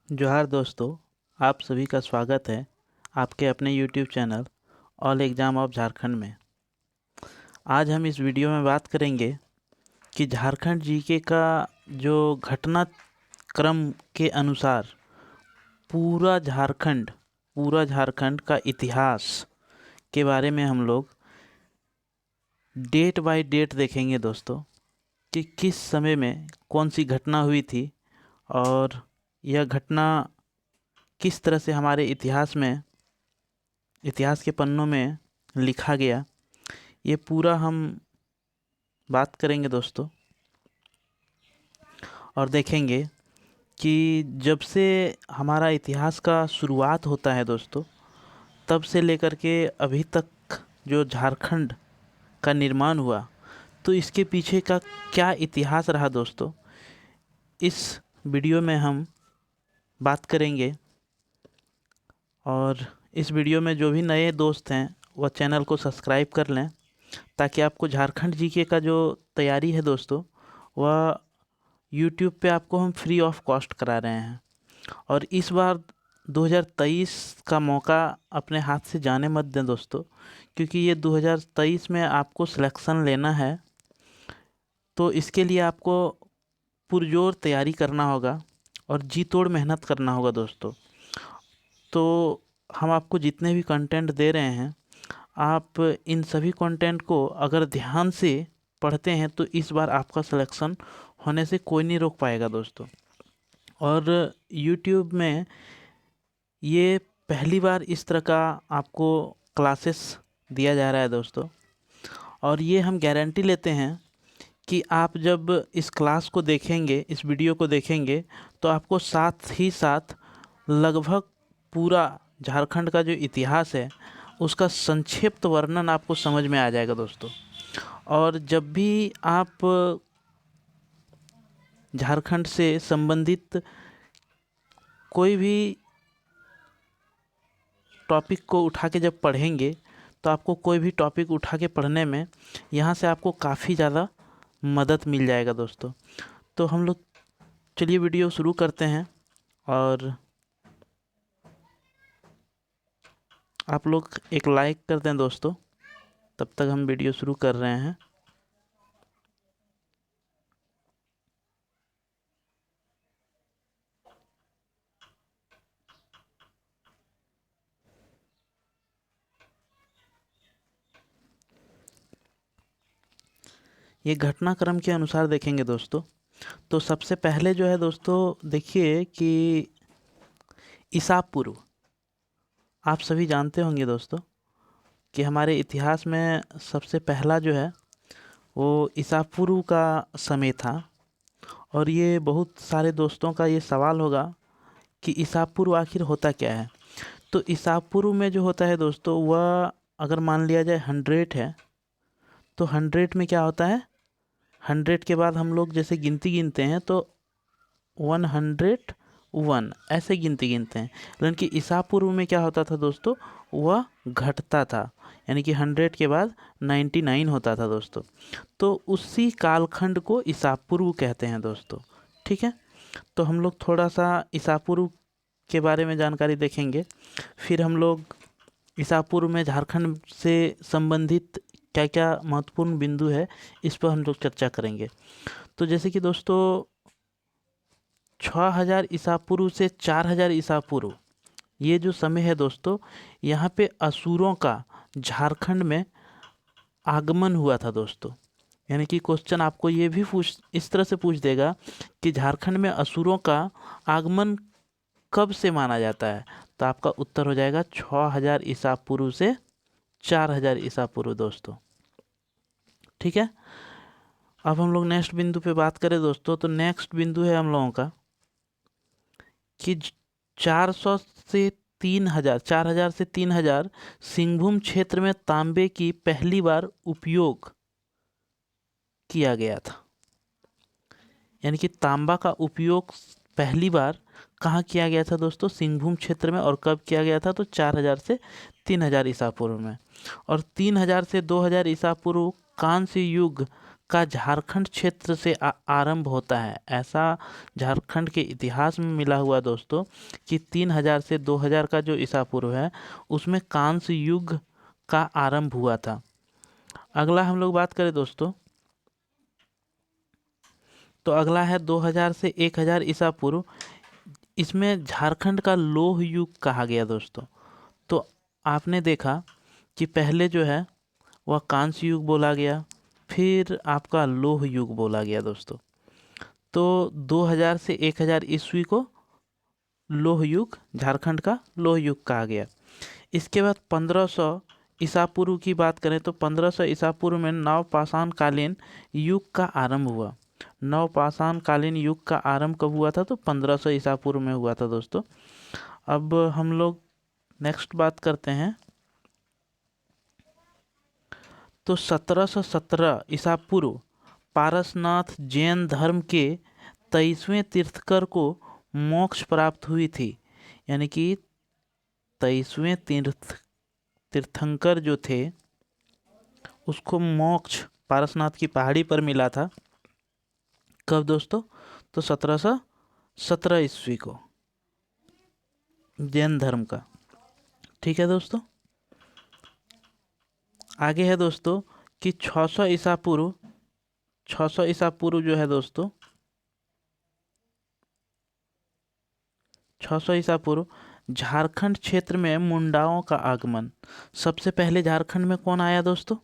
जोहार दोस्तों, आप सभी का स्वागत है आपके अपने YouTube channel all exam of Jharkhand में। आज हम इस वीडियो में बात करेंगे कि झारखंड जीके का जो घटनाक्रम के अनुसार पूरा झारखंड का इतिहास के बारे में हम लोग डेट बाय डेट देखेंगे दोस्तों, कि किस समय में कौन सी घटना हुई थी और यह घटना किस तरह से हमारे इतिहास के पन्नों में लिखा गया। ये पूरा हम बात करेंगे दोस्तों, और देखेंगे कि जब से हमारा इतिहास का शुरुआत होता है दोस्तों, तब से लेकर के अभी तक जो झारखंड का निर्माण हुआ, तो इसके पीछे का क्या इतिहास रहा दोस्तों, इस वीडियो में हम बात करेंगे। और इस वीडियो में जो भी नए दोस्त हैं वह चैनल को सब्सक्राइब कर लें, ताकि आपको झारखंड जीके का जो तैयारी है दोस्तों, वह यूट्यूब पे आपको हम फ्री ऑफ कॉस्ट करा रहे हैं। और इस बार 2023 का मौका अपने हाथ से जाने मत दें दोस्तों, क्योंकि ये 2023 में आपको सिलेक्शन लेना है, तो इसके लिए आपको पुरजोर तैयारी करना होगा और जी तोड़ मेहनत करना होगा दोस्तों। तो हम आपको जितने भी कंटेंट दे रहे हैं, आप इन सभी कंटेंट को अगर ध्यान से पढ़ते हैं तो इस बार आपका सिलेक्शन होने से कोई नहीं रोक पाएगा दोस्तों। और YouTube में ये पहली बार इस तरह का आपको क्लासेस दिया जा रहा है दोस्तों, और ये हम गारंटी लेते हैं कि आप जब इस क्लास को देखेंगे, इस वीडियो को देखेंगे, तो आपको साथ ही साथ लगभग पूरा झारखंड का जो इतिहास है उसका संक्षिप्त वर्णन आपको समझ में आ जाएगा दोस्तों। और जब भी आप झारखंड से संबंधित कोई भी टॉपिक को उठा के जब पढ़ेंगे, तो आपको कोई भी टॉपिक उठा के पढ़ने में यहाँ से आपको काफ़ी ज़्यादा मदद मिल जाएगा दोस्तों। तो हम लोग चलिए वीडियो शुरू करते हैं, और आप लोग एक लाइक कर दें दोस्तों, तब तक हम वीडियो शुरू कर रहे हैं। ये घटनाक्रम के अनुसार देखेंगे दोस्तों, तो सबसे पहले जो है दोस्तों, देखिए कि ईसा पूर्व, आप सभी जानते होंगे दोस्तों कि हमारे इतिहास में सबसे पहला जो है वो ईसा पूर्व का समय था। और ये बहुत सारे दोस्तों का ये सवाल होगा कि ईसा पूर्व आखिर होता क्या है। तो ईसा पूर्व में जो होता है दोस्तों, वह अगर मान लिया जाए 100 है, तो 100 में क्या होता है, 100 के बाद हम लोग जैसे गिनती गिनते हैं तो 101 ऐसे गिनती गिनते हैं। लेकिन कि ईसा पूर्व में क्या होता था दोस्तों, वह घटता था, यानी कि 100 के बाद 99 होता था दोस्तों। तो उसी कालखंड को ईसा पूर्व कहते हैं दोस्तों। ठीक है, तो हम लोग थोड़ा सा ईसा पूर्व के बारे में जानकारी देखेंगे, फिर हम लोग ईसा पूर्व में झारखंड से संबंधित क्या क्या महत्वपूर्ण बिंदु है, इस पर हम लोग चर्चा करेंगे। तो जैसे कि दोस्तों 6000 ईसा पूर्व से 4000 ईसा पूर्व, ये जो समय है दोस्तों, यहाँ पे असुरों का झारखंड में आगमन हुआ था दोस्तों। यानी कि क्वेश्चन आपको ये भी इस तरह से पूछ देगा कि झारखंड में असुरों का आगमन कब से माना जाता है, तो आपका उत्तर हो जाएगा 6000 ईसा पूर्व से 4000 ईसा पूर्व दोस्तों। ठीक है, अब हम लोग नेक्स्ट बिंदु पे बात करें दोस्तों, तो नेक्स्ट बिंदु है हम लोगों का कि 400 से 3000, 4000 से 3000 सिंहभूम क्षेत्र में तांबे की पहली बार उपयोग किया गया था। यानी कि तांबा का उपयोग पहली बार कहाँ किया गया था दोस्तों, सिंहभूम क्षेत्र में। और कब किया गया था, तो 4000 से 3000 ईसा पूर्व में। और 3000 से 2000 ईसा पूर्व कांस्य युग का झारखंड क्षेत्र से आरंभ होता है। ऐसा झारखंड के इतिहास में मिला हुआ दोस्तों कि 3000 से 2000 का जो ईसा पूर्व है उसमें कांस्य युग का आरंभ हुआ था। अगला हम लोग बात करें दोस्तों तो अगला है 2000 से 1000 ईसा पूर्व। इसमें झारखंड का लोह युग कहा गया दोस्तों। तो आपने देखा कि पहले जो है वह कांस्य युग बोला गया, फिर आपका लोह युग बोला गया दोस्तों। तो 2000 से 1000 ईस्वी को लोह युग, झारखंड का लोह युग कहा गया। इसके बाद 1500 ईसा पूर्व की बात करें तो 1500 ईसा पूर्व में नवपाषाण कालीन युग का आरंभ हुआ। नवपाषाण कालीन युग का आरंभ कब हुआ था? तो 1500 ईसा पूर्व में हुआ था दोस्तों। अब हम लोग नेक्स्ट बात करते हैं तो 1717 ईसा पूर्व पारसनाथ जैन धर्म के 23वें तीर्थकर को मोक्ष प्राप्त हुई थी। यानी कि 23वें तीर्थंकर जो थे उसको मोक्ष पारसनाथ की पहाड़ी पर मिला था। कब दोस्तों? तो 1717 ईस्वी को, जैन धर्म का। ठीक है दोस्तों। आगे है दोस्तों कि 600 ईसा पूर्व, 600 ईसा पूर्व जो है दोस्तों, 600 ईसा पूर्व झारखंड क्षेत्र में मुंडाओं का आगमन। सबसे पहले झारखंड में कौन आया दोस्तों?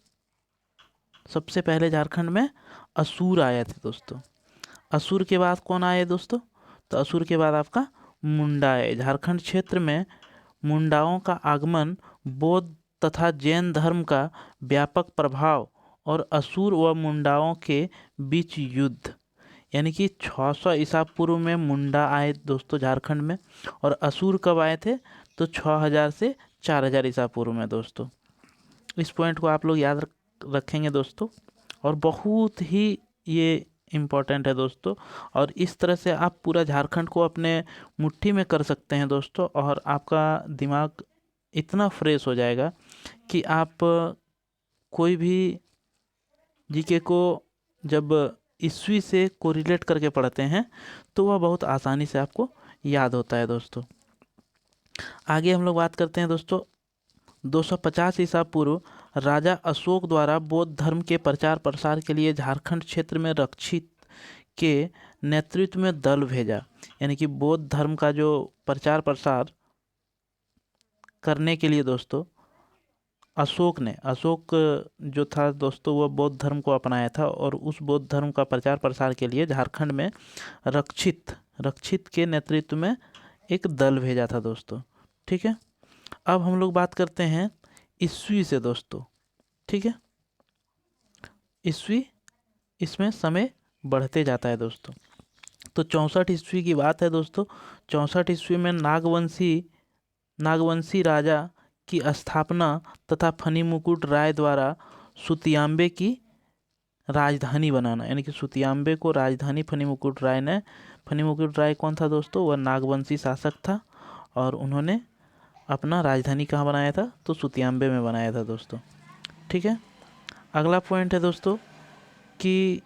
सबसे पहले झारखंड में असुर आया थे दोस्तों। असुर के बाद कौन आए दोस्तों? तो असुर के बाद आपका मुंडा आए। झारखंड क्षेत्र में मुंडाओं का आगमन, बौद्ध तथा जैन धर्म का व्यापक प्रभाव और असुर व मुंडाओं के बीच युद्ध। यानी कि 600 ईसा पूर्व में मुंडा आए दोस्तों झारखंड में, और असुर कब आए थे? तो 6000 से 4000 ईसा पूर्व में दोस्तों। इस पॉइंट को आप लोग याद रखेंगे दोस्तों, और बहुत ही ये इम्पोर्टेंट है दोस्तों। और इस तरह से आप पूरा झारखंड को अपने मुट्ठी में कर सकते हैं दोस्तों, और आपका दिमाग इतना फ्रेश हो जाएगा कि आप कोई भी जीके को जब ईस्वी से कोरिलेट करके पढ़ते हैं तो वह बहुत आसानी से आपको याद होता है दोस्तों। आगे हम लोग बात करते हैं दोस्तों 250 ईसा पूर्व राजा अशोक द्वारा बौद्ध धर्म के प्रचार प्रसार के लिए झारखंड क्षेत्र में रक्षित के नेतृत्व में दल भेजा। यानी कि बौद्ध धर्म का जो प्रचार प्रसार करने के लिए दोस्तों अशोक जो था दोस्तों वह बौद्ध धर्म को अपनाया था, और उस बौद्ध धर्म का प्रचार प्रसार के लिए झारखंड में रक्षित के नेतृत्व में एक दल भेजा था दोस्तों। ठीक है। अब हम लोग बात करते हैं ईस्वी से दोस्तों। ठीक है, ईस्वी, इसमें समय बढ़ते जाता है दोस्तों। तो 64 ईस्वी की बात है दोस्तों। 64 ईस्वी में नागवंशी राजा की स्थापना तथा फनी मुकुट राय द्वारा सुतियाम्बे की राजधानी बनाना। यानी कि सुतियाम्बे को राजधानी फनी मुकुट राय कौन था दोस्तों? वह नागवंशी शासक था, और उन्होंने अपना राजधानी कहाँ बनाया था? तो सुतियाम्बे में बनाया था दोस्तों। ठीक है। अगला पॉइंट है दोस्तों कि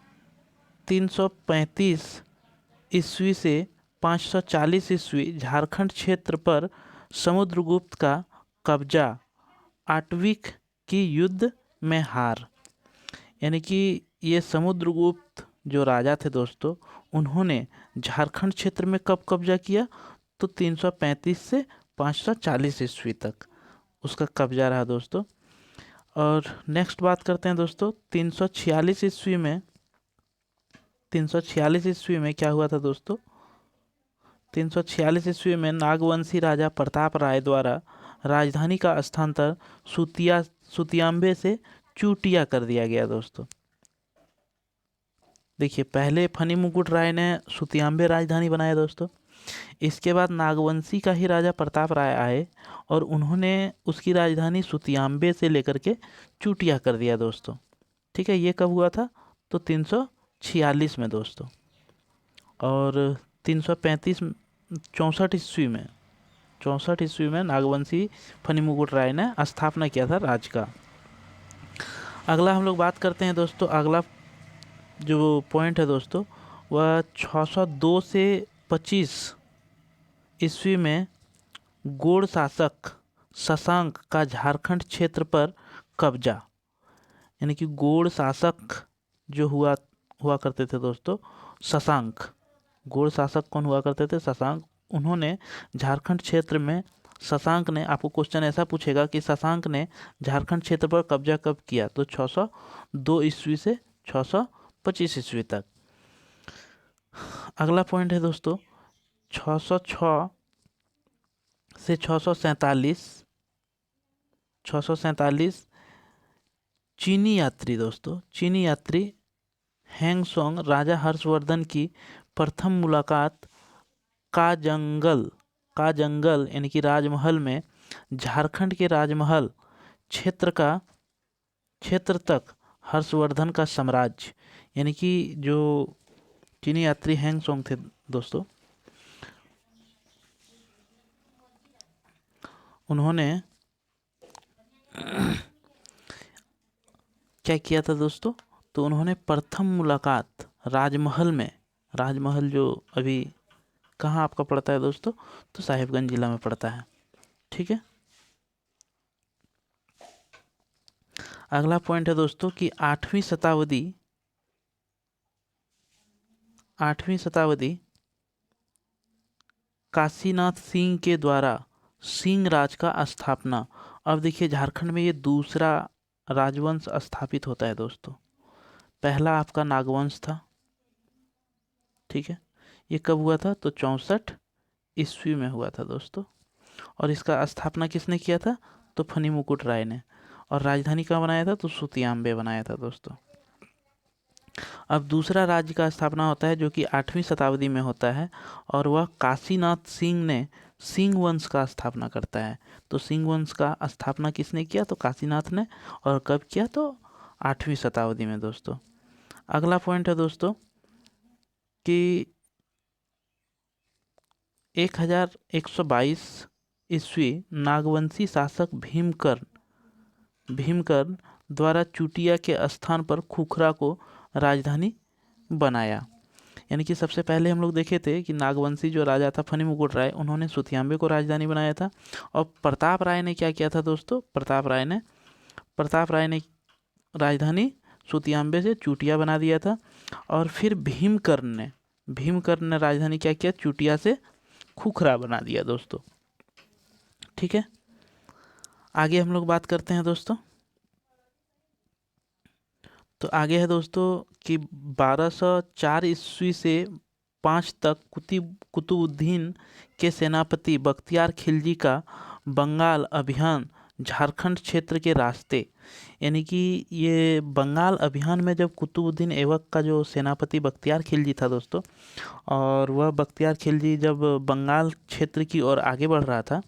335 ईस्वी से 540 ईस्वी झारखंड क्षेत्र पर समुद्रगुप्त का कब्जा, आटविक की युद्ध में हार। यानी कि ये समुद्रगुप्त जो राजा थे दोस्तों, उन्होंने झारखंड क्षेत्र में कब कब्जा किया? तो 335 से 540 ईस्वी तक उसका कब्जा रहा दोस्तों। और नेक्स्ट बात करते हैं दोस्तों 346 ईस्वी में क्या हुआ था दोस्तों? 346 ईस्वी में नागवंशी राजा प्रताप राय द्वारा राजधानी का स्थानांतर सुतियाम्बे से चूटिया कर दिया गया दोस्तों। देखिए, पहले फनी मुकुट राय ने सुतियाम्बे राजधानी बनाया दोस्तों। इसके बाद नागवंशी का ही राजा प्रताप राय आए, और उन्होंने उसकी राजधानी सुतियाम्बे से लेकर के चूटिया कर दिया दोस्तों। ठीक है, ये कब हुआ था? तो 346 में दोस्तों। और 335 64 ईस्वी में नागवंशी फनी मुकुट राय ने स्थापना किया था राज का। अगला हम लोग बात करते हैं दोस्तों, अगला जो पॉइंट है दोस्तों वह 602 से 25 ईस्वी में गोंड शासक शशांक का झारखंड क्षेत्र पर कब्जा। यानी कि गोंड शासक जो हुआ हुआ करते थे दोस्तों, शशांक। गोंड शासक कौन हुआ करते थे? शशांक। उन्होंने झारखंड क्षेत्र में, शशांक ने, आपको क्वेश्चन ऐसा पूछेगा कि शशांक ने झारखंड क्षेत्र पर कब्जा कब किया, तो 602 ईस्वी से 625 ईस्वी तक। अगला पॉइंट है दोस्तों 606 से 647। 647 चीनी यात्री दोस्तों, चीनी यात्री हैंगसोंग राजा हर्षवर्धन की प्रथम मुलाकात का जंगल यानी कि राजमहल में झारखंड के राजमहल क्षेत्र तक हर्षवर्धन का साम्राज्य। यानी कि जो चीनी यात्री हैंगसोंग थे दोस्तों, उन्होंने क्या किया था दोस्तों? तो उन्होंने प्रथम मुलाकात राजमहल में, राजमहल जो अभी कहाँ आपका पड़ता है दोस्तों? तो साहिबगंज जिला में पड़ता है। ठीक है। अगला पॉइंट है दोस्तों कि 8वीं शताब्दी काशीनाथ सिंह के द्वारा सिंह राज का स्थापना। अब देखिए झारखंड में ये दूसरा राजवंश स्थापित होता है दोस्तों। पहला आपका नागवंश था। ठीक है। ये कब हुआ था? तो 64 ईस्वी में हुआ था दोस्तों। और इसका स्थापना किसने किया था? तो फनी मुकुट राय ने। और राजधानी कहाँ बनाया था? तो सुतियाम्बे बनाया था दोस्तों। अब दूसरा राज्य का स्थापना होता है जो कि 8वीं शताब्दी में होता है, और वह काशीनाथ सिंह ने सिंह वंश का स्थापना करता है। तो सिंह वंश का स्थापना किसने किया? तो काशीनाथ ने। और कब किया? तो 8वीं शताब्दी में दोस्तों। अगला पॉइंट है दोस्तों कि 1122 ईस्वी नागवंशी शासक भीमकर्ण द्वारा चुटिया के स्थान पर खुखरा को राजधानी बनाया। यानी कि सबसे पहले हम लोग देखे थे कि नागवंशी जो राजा था फनी मुकुट राय, उन्होंने सुतियाम्बे को राजधानी बनाया था। और प्रताप राय ने क्या किया था दोस्तों? प्रताप राय ने राजधानी सुतियाम्बे से चुटिया बना दिया था। और फिर भीमकर्ण ने राजधानी क्या किया? चुटिया से खुखरा बना दिया दोस्तों। ठीक है। आगे हम लोग बात करते हैं दोस्तों। तो आगे है दोस्तों कि 1204 ईस्वी से 5 तक कुतुबुद्दीन के सेनापति बख्तियार खिलजी का बंगाल अभियान झारखंड क्षेत्र के रास्ते। यानी कि ये बंगाल अभियान में जब कुतुबुद्दीन ऐबक का जो सेनापति बख्तियार खिलजी था दोस्तों, और वह बख्तियार खिलजी जब बंगाल क्षेत्र की ओर आगे बढ़ रहा था,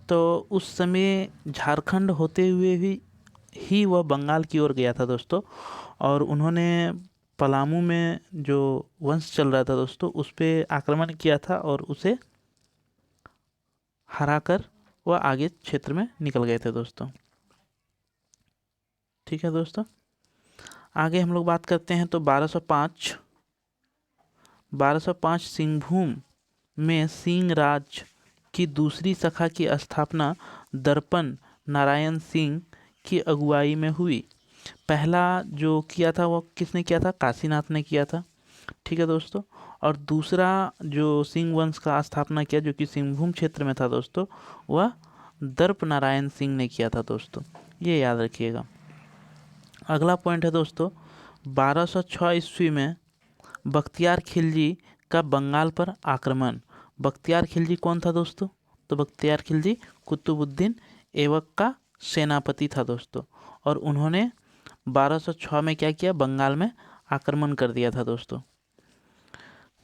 तो उस समय झारखंड होते हुए ही वह बंगाल की ओर गया था दोस्तों। और उन्होंने पलामू में जो वंश चल रहा था दोस्तों, उस पर आक्रमण किया था और उसे हराकर वह आगे क्षेत्र में निकल गए थे दोस्तों। ठीक है दोस्तों। आगे हम लोग बात करते हैं तो 1205 सिंहभूम में सिंह राज की दूसरी शाखा की स्थापना दर्पण नारायण सिंह की अगुवाई में हुई। पहला जो किया था वो किसने किया था? काशीनाथ ने किया था। ठीक है दोस्तों। और दूसरा जो सिंह वंश का स्थापना किया जो कि सिंहभूम क्षेत्र में था दोस्तों, वह दर्प नारायण सिंह ने किया था दोस्तों। ये याद रखिएगा। अगला पॉइंट है दोस्तों 1206 ईस्वी में बख्तियार खिलजी का बंगाल पर आक्रमण। बख्तियार खिलजी कौन था दोस्तों? तो बख्तियार खिलजी कुतुबुद्दीन ऐबक का सेनापति था दोस्तों। और उन्होंने 1206 में क्या किया? बंगाल में आक्रमण कर दिया था दोस्तों।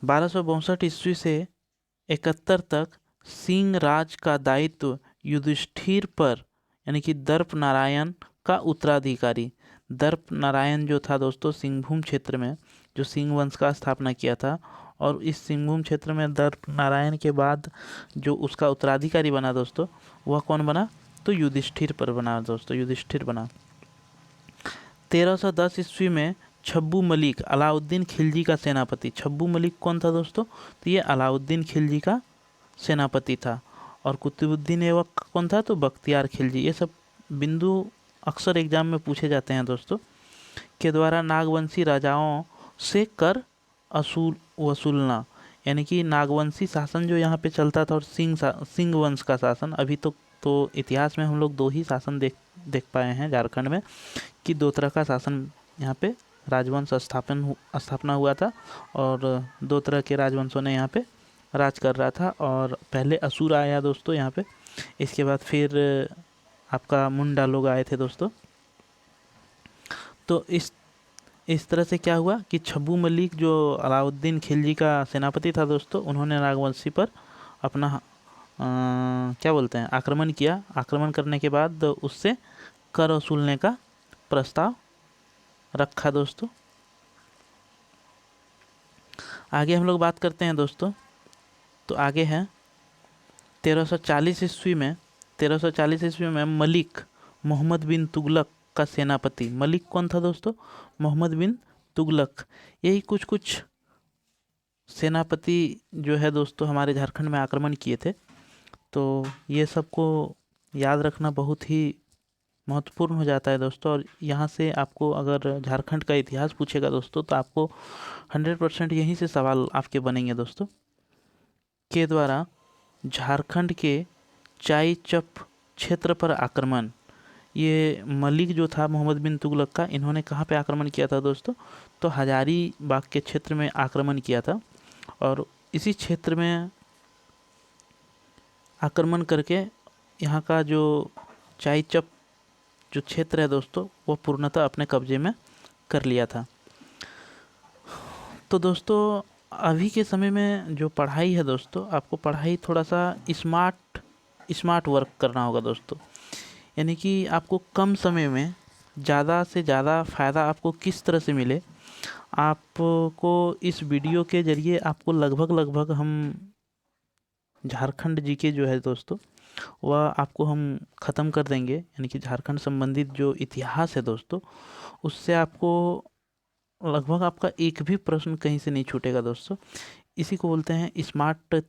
1262 ईस्वी से 71 तक सिंह राज का दायित्व युधिष्ठिर पर, यानी कि दर्प नारायण का उत्तराधिकारी। दर्प नारायण जो था दोस्तों सिंहभूम क्षेत्र में जो सिंह वंश का स्थापना किया था, और इस सिंहभूम क्षेत्र में दर्प नारायण के बाद जो उसका उत्तराधिकारी बना दोस्तों, वह कौन बना? तो युधिष्ठिर पर बना दोस्तों, युधिष्ठिर बना। 1310 ईस्वी में छब्बू मलिक अलाउद्दीन खिलजी का सेनापति। छब्बू मलिक कौन था दोस्तों? तो ये अलाउद्दीन खिलजी का सेनापति था। और कुतुबुद्दीन ऐबक कौन था? तो बख्तियार खिलजी। ये सब बिंदु अक्सर एग्जाम में पूछे जाते हैं दोस्तों। के द्वारा नागवंशी राजाओं से कर वसूलना, यानी कि नागवंशी शासन जो यहाँ पे चलता था और सिंह वंश का शासन। अभी तो इतिहास में हम लोग दो ही शासन देख पाए हैं झारखंड में, कि दो तरह का शासन यहाँ पे राजवंश स्थापना हुआ था, और दो तरह के राजवंशों ने यहाँ पे राज कर रहा था। और पहले असुर आया दोस्तों यहाँ पे, इसके बाद फिर आपका मुंडा लोग आए थे दोस्तों। तो इस तरह से क्या हुआ कि छब्बू मलिक जो अलाउद्दीन खिलजी का सेनापति था दोस्तों, उन्होंने नागवंशी पर अपना क्या बोलते हैं, आक्रमण किया। आक्रमण करने के बाद उससे कर वसूलने का प्रस्ताव रखा दोस्तों। आगे हम लोग बात करते हैं दोस्तों। तो आगे है 1340 ईस्वी में मलिक मोहम्मद बिन तुगलक का सेनापति। मलिक कौन था दोस्तों? मोहम्मद बिन तुगलक। यही कुछ सेनापति जो है दोस्तों हमारे झारखंड में आक्रमण किए थे। तो ये सबको याद रखना बहुत ही महत्वपूर्ण हो जाता है दोस्तों। और यहाँ से आपको अगर झारखंड का इतिहास पूछेगा दोस्तों, तो आपको 100% यहीं से सवाल आपके बनेंगे दोस्तों। के द्वारा झारखंड के चाईचप क्षेत्र पर आक्रमण। ये मलिक जो था मोहम्मद बिन तुगलक का, इन्होंने कहाँ पे आक्रमण किया था दोस्तों? तो हजारीबाग के क्षेत्र में आक्रमण किया था। और इसी क्षेत्र में आक्रमण करके यहाँ का जो चाईचप जो क्षेत्र है दोस्तों, वो पूर्णतः अपने कब्जे में कर लिया था। तो दोस्तों अभी के समय में जो पढ़ाई है दोस्तों, आपको पढ़ाई थोड़ा सा स्मार्ट वर्क करना होगा दोस्तों। यानी कि आपको कम समय में ज़्यादा से ज़्यादा फ़ायदा आपको किस तरह से मिले, आपको इस वीडियो के ज़रिए आपको लगभग हम झारखंड जीके जो है दोस्तों, वह आपको हम ख़त्म कर देंगे। यानी कि झारखंड संबंधित जो इतिहास है दोस्तों, उससे आपको लगभग आपका एक भी प्रश्न कहीं से नहीं छूटेगा दोस्तों। इसी को बोलते हैं स्मार्ट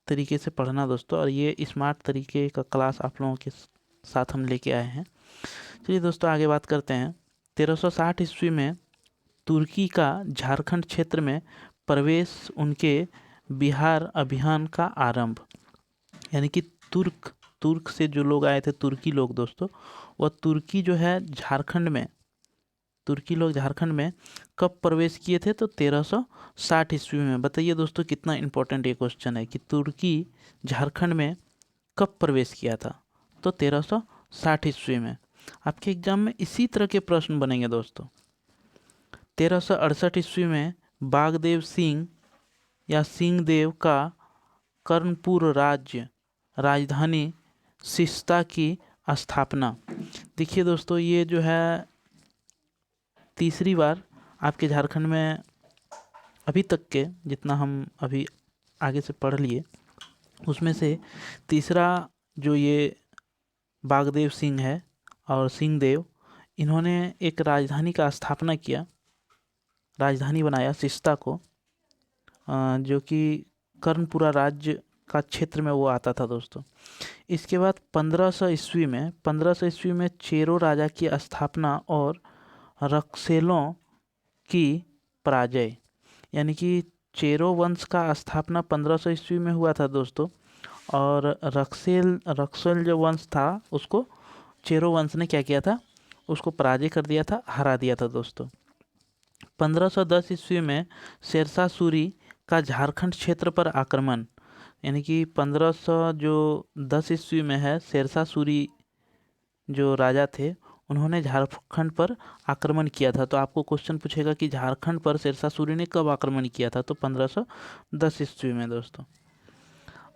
तरीके से पढ़ना दोस्तों। और ये स्मार्ट तरीके का क्लास आप लोगों के साथ हम लेके आए हैं। चलिए दोस्तों आगे बात करते हैं। 1360 ईस्वी में तुर्की का झारखंड क्षेत्र में प्रवेश, उनके बिहार अभियान का आरंभ। यानी कि तुर्क से जो लोग आए थे, तुर्की लोग दोस्तों, वह तुर्की जो है तुर्की लोग झारखंड में कब प्रवेश किए थे? तो 1360 ईस्वी में। बताइए दोस्तों कितना इम्पोर्टेंट ये क्वेश्चन है कि तुर्की झारखंड में कब प्रवेश किया था? तो 1360 ईस्वी में। आपके एग्जाम में इसी तरह के प्रश्न बनेंगे दोस्तों। 1368 ईस्वी में बागदेव सिंह या सिंहदेव का कर्णपुर राजधानी सिस्ता की स्थापना। देखिए दोस्तों, ये जो है तीसरी बार आपके झारखंड में, अभी तक के जितना हम अभी आगे से पढ़ लिए उसमें से तीसरा जो ये बागदेव सिंह है और सिंहदेव, इन्होंने एक राजधानी का स्थापना किया, राजधानी बनाया सिस्ता को, जो कि कर्णपुरा राज्य का क्षेत्र में वो आता था दोस्तों। इसके बाद 1500 ईस्वी में चेरो राजा की स्थापना और रक्सेलों की पराजय। यानी कि चेरो वंश का स्थापना 1500 ईस्वी में हुआ था दोस्तों, और रक्सेल जो वंश था उसको चेरो वंश ने क्या किया था? उसको पराजय कर दिया था, हरा दिया था दोस्तों। 1510 ईस्वी में शेरशाह सूरी का झारखंड क्षेत्र पर आक्रमण। यानी कि 1510 ईस्वी में है, शेरशाह सूरी जो राजा थे उन्होंने झारखंड पर आक्रमण किया था। तो आपको क्वेश्चन पूछेगा कि झारखंड पर शेरशाह सूरी ने कब आक्रमण किया था? तो 1510 ईस्वी में दोस्तों।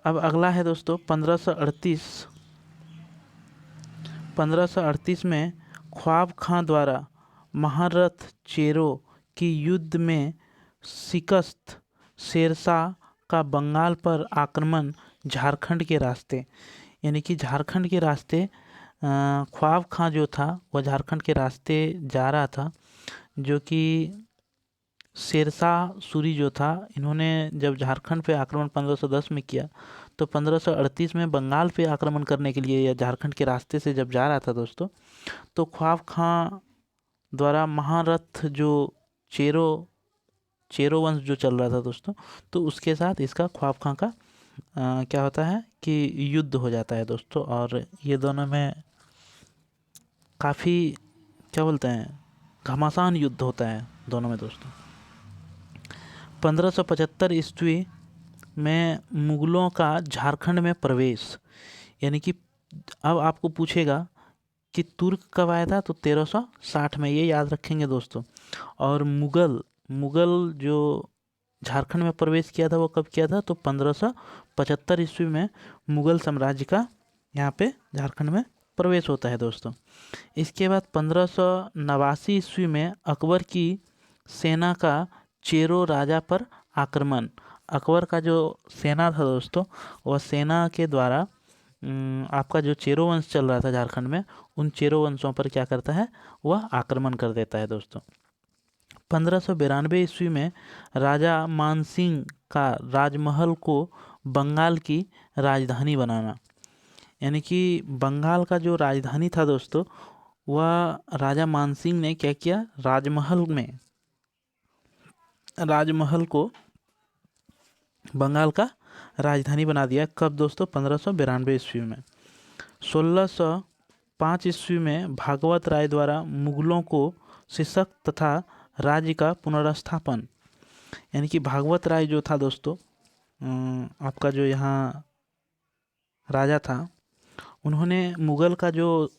अब अगला है दोस्तों 1538 में ख्वाब खां द्वारा महारथ चेरो की युद्ध में शिकस्त, शेरशाह का बंगाल पर आक्रमण झारखंड के रास्ते। यानी कि झारखंड के रास्ते ख्वाब खां जो था वह झारखंड के रास्ते जा रहा था, जो कि शेरशाह सूरी जो था, इन्होंने जब झारखंड पे आक्रमण 1510 में किया, तो 1538 में बंगाल पे आक्रमण करने के लिए या झारखंड के रास्ते से जब जा रहा था दोस्तों, तो ख्वाब खां द्वारा महारथ जो चेरो चेरो वंश जो चल रहा था दोस्तों, तो उसके साथ इसका ख्वाब खां का क्या होता है कि युद्ध हो जाता है दोस्तों। और ये दोनों में काफ़ी क्या बोलते हैं, घमासान युद्ध होता है दोनों में दोस्तों। 1575 ईस्वी में मुगलों का झारखंड में प्रवेश, यानी कि अब आपको पूछेगा कि तुर्क कब आया था, तो 1360 में, ये याद रखेंगे दोस्तों। और मुगल मुगल जो झारखंड में प्रवेश किया था वो कब किया था, तो 1575 ईस्वी में मुगल साम्राज्य का यहाँ पे झारखंड में प्रवेश होता है दोस्तों। इसके बाद 1589 ईस्वी में अकबर की सेना का चेरो राजा पर आक्रमण। अकबर का जो सेना था दोस्तों, वह सेना के द्वारा आपका जो चेरो वंश चल रहा था झारखंड में, उन चेरो वंशों पर क्या करता है, वह आक्रमण कर देता है दोस्तों। 1592 ईस्वी में राजा मानसिंह का राजमहल को बंगाल की राजधानी बनाना, यानी कि बंगाल का जो राजधानी था दोस्तों, वह राजा मानसिंह ने क्या किया, राजमहल को बंगाल का राजधानी बना दिया। कब दोस्तों, 1592 ईस्वी में। 1605 ईस्वी में भागवत राय द्वारा मुगलों को सशक्त तथा राज्य का पुनर्स्थापन, यानी कि भागवत राय जो था दोस्तों, आपका जो यहाँ राजा था, उन्होंने मुगल का जो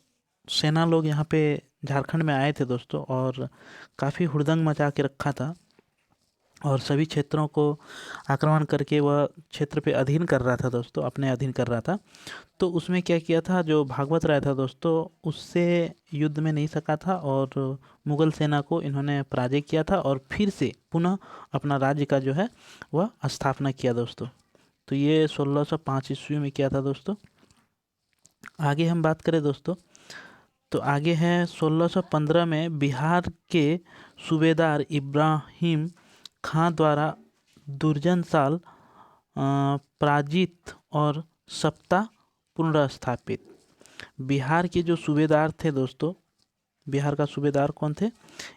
सेना लोग यहाँ पे झारखंड में आए थे दोस्तों, और काफ़ी हुड़दंग मचा के रखा था, और सभी क्षेत्रों को आक्रमण करके वह क्षेत्र पे अधीन कर रहा था दोस्तों, अपने अधीन कर रहा था। तो उसमें क्या किया था, जो भागवत राय था दोस्तों, उससे युद्ध में नहीं सका था, और मुगल सेना को इन्होंने पराजय किया था, और फिर से पुनः अपना राज्य का जो है वह स्थापना किया दोस्तों। तो ये 1605 ईस्वी में किया था दोस्तों। आगे हम बात करें दोस्तों, तो आगे है 1615 में बिहार के सूबेदार इब्राहिम खां द्वारा दुर्जन साल पराजित और सत्ता पुनर्स्थापित। बिहार के जो सूबेदार थे दोस्तों, बिहार का सूबेदार कौन थे,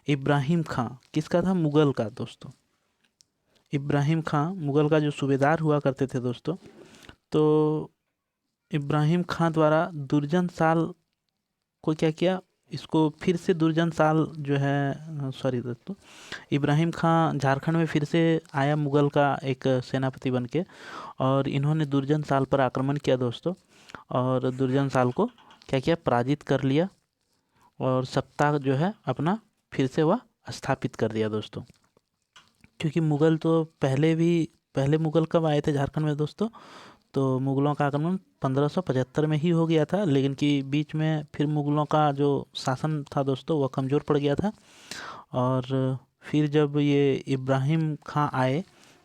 इब्राहिम खां, किसका था, मुगल का दोस्तों। इब्राहिम खां मुगल का जो सूबेदार हुआ करते थे दोस्तों। तो इब्राहिम खां द्वारा दुर्जन साल को क्या किया, इसको फिर से दुर्जन साल जो है, सॉरी दोस्तों, इब्राहिम खां झारखंड में फिर से आया मुगल का एक सेनापति बन के, और इन्होंने दुर्जन साल पर आक्रमण किया दोस्तों, और दुर्जन साल को क्या किया, पराजित कर लिया, और सत्ता जो है अपना फिर से वह स्थापित कर दिया दोस्तों। क्योंकि मुगल तो पहले मुगल कब आए थे झारखंड में दोस्तों, तो मुगलों का आक्रमण 1575 में ही हो गया था, लेकिन कि बीच में फिर मुगलों का जो शासन था दोस्तों, वह कमज़ोर पड़ गया था, और फिर जब ये इब्राहिम खां आए,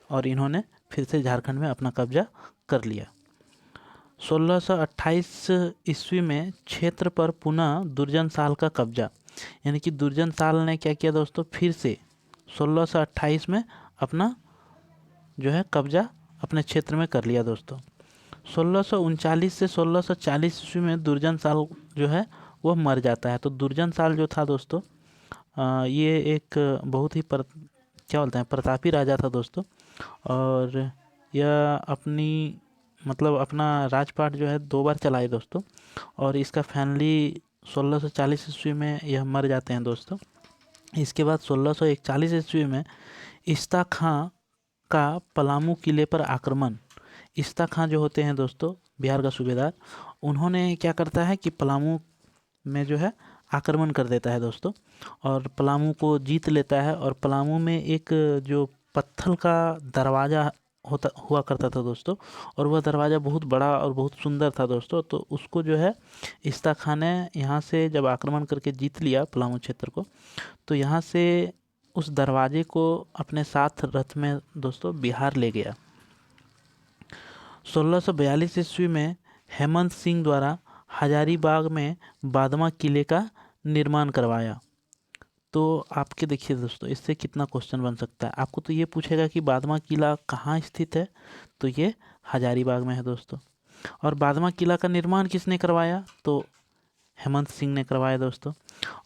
और इन्होंने फिर से झारखंड में अपना कब्जा कर लिया। 1628 ईस्वी में क्षेत्र पर पुनः दुर्जन साल का कब्जा, यानी कि दुर्जन साल ने क्या किया दोस्तों, फिर से 1628 में अपना जो है कब्जा अपने क्षेत्र में कर लिया दोस्तों। 1639 से 1640 ईस्वी में दुर्जन साल जो है वह मर जाता है। तो दुर्जन साल जो था दोस्तों, ये एक बहुत ही क्या बोलते हैं, प्रतापी राजा था दोस्तों, और यह अपना राजपाट जो है 2 बार चलाए दोस्तों, और इसका फाइनली 1640 ईस्वी में यह मर जाते हैं दोस्तों। इसके बाद 1641 ईस्वी में इश्ता खां का पलामू किले पर आक्रमण। इश्ता खां जो होते हैं दोस्तों बिहार का सूबेदार, उन्होंने क्या करता है कि पलामू में जो है आक्रमण कर देता है दोस्तों, और पलामू को जीत लेता है। और पलामू में एक जो पत्थर का दरवाज़ा हुआ करता था दोस्तों, और वह दरवाज़ा बहुत बड़ा और बहुत सुंदर था दोस्तों। तो उसको जो है इश्ता खां ने यहाँ से जब आक्रमण करके जीत लिया पलामू क्षेत्र को, तो यहाँ से उस दरवाजे को अपने साथ रथ में दोस्तों बिहार ले गया। 1642 ईस्वी में हेमंत सिंह द्वारा हजारीबाग में बादमा किले का निर्माण करवाया। तो आपके देखिए दोस्तों, इससे कितना क्वेश्चन बन सकता है। आपको तो ये पूछेगा कि बादमा किला कहाँ स्थित है, तो ये हजारीबाग में है दोस्तों। और बादमा किला का निर्माण किसने करवाया, तो हेमंत सिंह ने करवाया दोस्तों।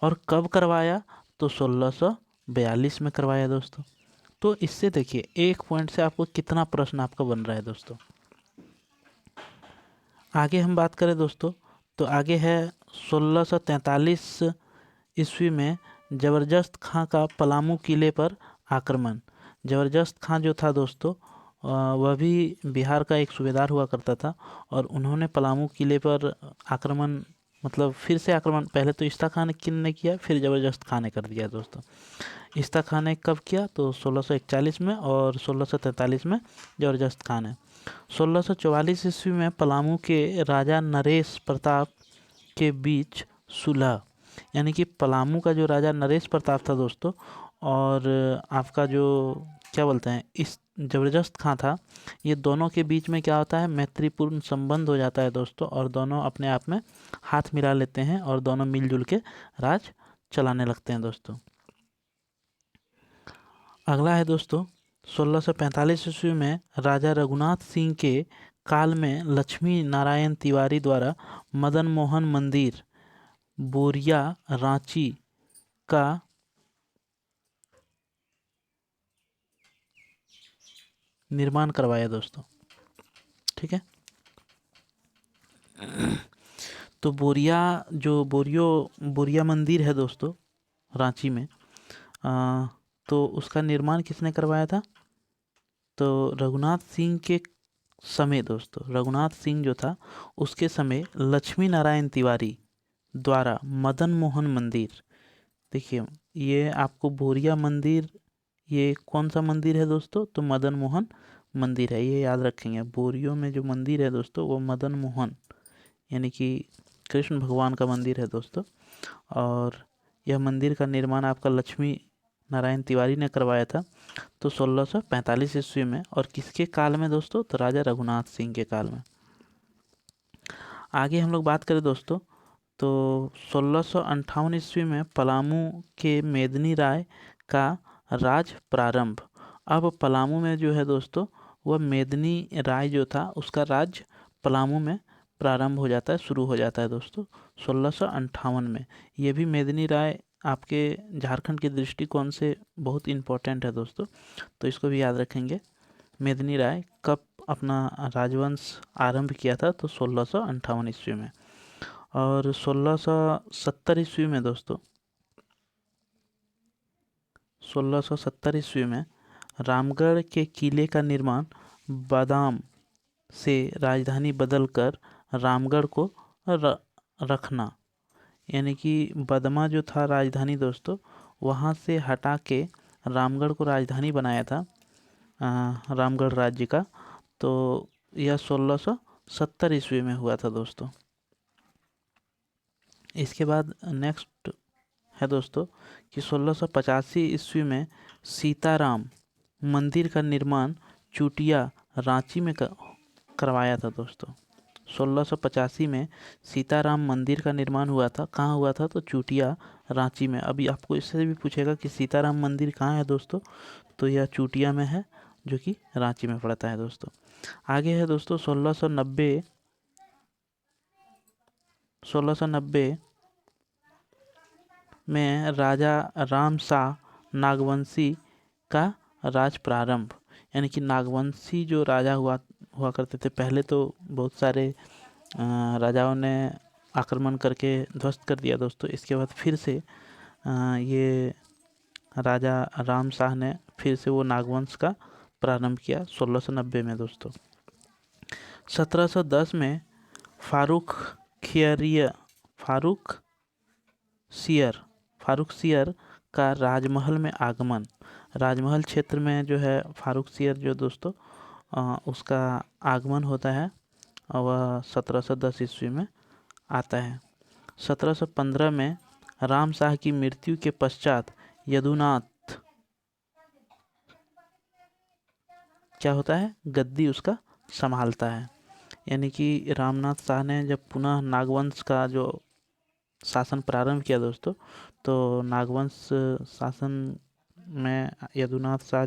और कब करवाया, तो 1642 में करवाया दोस्तों। तो इससे देखिए एक पॉइंट से आपको कितना प्रश्न आपका बन रहा है दोस्तों। आगे हम बात करें दोस्तों, तो आगे है 1643 ईस्वी में ज़बरदस्त खां का पलामू किले पर आक्रमण। ज़बरदस्त खां जो था दोस्तों, वह भी बिहार का एक सूबेदार हुआ करता था, और उन्होंने पलामू किले पर आक्रमण, मतलब फिर से आक्रमण, पहले तो इस्ता खान ने किया, फिर ज़बरदस्त खां ने कर दिया दोस्तों। इस्ता खान ने कब किया, तो 1641 में, और 1643 में ज़बरदस्त खान ने। 1644 ईस्वी में पलामू के राजा नरेश प्रताप के बीच सुलह, यानी कि पलामू का जो राजा नरेश प्रताप था दोस्तों, और आपका जो क्या बोलते हैं इस ज़बरदस्त खां था, ये दोनों के बीच में क्या होता है, मैत्रीपूर्ण संबंध हो जाता है दोस्तों, और दोनों अपने आप में हाथ मिला लेते हैं, और दोनों मिलजुल के राज चलाने लगते हैं दोस्तों। अगला है दोस्तों 1645 ईस्वी में राजा रघुनाथ सिंह के काल में लक्ष्मी नारायण तिवारी द्वारा मदन मोहन मंदिर बोरिया रांची का निर्माण करवाया दोस्तों। ठीक है, तो बोरिया मंदिर है दोस्तों रांची में, तो उसका निर्माण किसने करवाया था, तो रघुनाथ सिंह के समय दोस्तों, रघुनाथ सिंह जो था उसके समय लक्ष्मी नारायण तिवारी द्वारा मदन मोहन मंदिर, देखिए ये आपको बोरिया मंदिर, ये कौन सा मंदिर है दोस्तों, तो मदन मोहन मंदिर है, ये याद रखेंगे। बोरियो में जो मंदिर है दोस्तों वो मदन मोहन यानी कि कृष्ण भगवान का मंदिर है दोस्तों, और यह मंदिर का निर्माण आपका लक्ष्मी नारायण तिवारी ने करवाया था, तो 1645 ईस्वी में। और किसके काल में दोस्तों, तो राजा रघुनाथ सिंह के काल में। आगे हम लोग बात करें दोस्तों, तो 1658 ईस्वी में पलामू के मेदिनी राय का राज प्रारंभ। अब पलामू में जो है दोस्तों, वह मेदिनी राय जो था उसका राज पलामू में प्रारंभ हो जाता है, शुरू हो जाता है दोस्तों 1658 में। ये भी मेदिनी राय आपके झारखंड के दृष्टिकोण से बहुत इम्पोर्टेंट है दोस्तों, तो इसको भी याद रखेंगे। मेदिनी राय कब अपना राजवंश आरंभ किया था, तो 1658 ईस्वी में। और 1670 ईस्वी में दोस्तों, 1670 ईस्वी में रामगढ़ के किले का निर्माण बादाम से राजधानी बदलकर रामगढ़ को रखना, यानी कि बदमा जो था राजधानी दोस्तों, वहाँ से हटा के रामगढ़ को राजधानी बनाया था रामगढ़ राज्य का, तो यह 1670 ईस्वी में हुआ था दोस्तों। इसके बाद नेक्स्ट है दोस्तों कि 1685 ईस्वी में सीताराम मंदिर का निर्माण चूटिया रांची में करवाया था दोस्तों। 1685 में सीताराम मंदिर का निर्माण हुआ था, कहाँ हुआ था, तो चूटिया रांची में। अभी आपको इससे भी पूछेगा कि सीताराम मंदिर कहाँ है दोस्तों, तो यह चूटिया में है, जो कि रांची में पड़ता है दोस्तों। आगे है दोस्तों 1690 में राजा राम शाह नागवंशी का राज प्रारंभ, यानी कि नागवंशी जो राजा हुआ करते थे पहले, तो बहुत सारे राजाओं ने आक्रमण करके ध्वस्त कर दिया दोस्तों। इसके बाद फिर से ये राजा राम शाह ने फिर से वो नागवंश का प्रारंभ किया 1690 में दोस्तों। 1710 में फारूक सियर का राजमहल में आगमन। राजमहल क्षेत्र में जो है फारूक सियर जो दोस्तों उसका आगमन होता है, और वह 1710 ईस्वी में आता है। 1715 में राम शाह की मृत्यु के पश्चात यदुनाथ क्या होता है, गद्दी उसका संभालता है, यानी कि रामनाथ शाह ने जब पुनः नागवंश का जो शासन प्रारंभ किया दोस्तों, तो नागवंश शासन में यदुनाथ शाह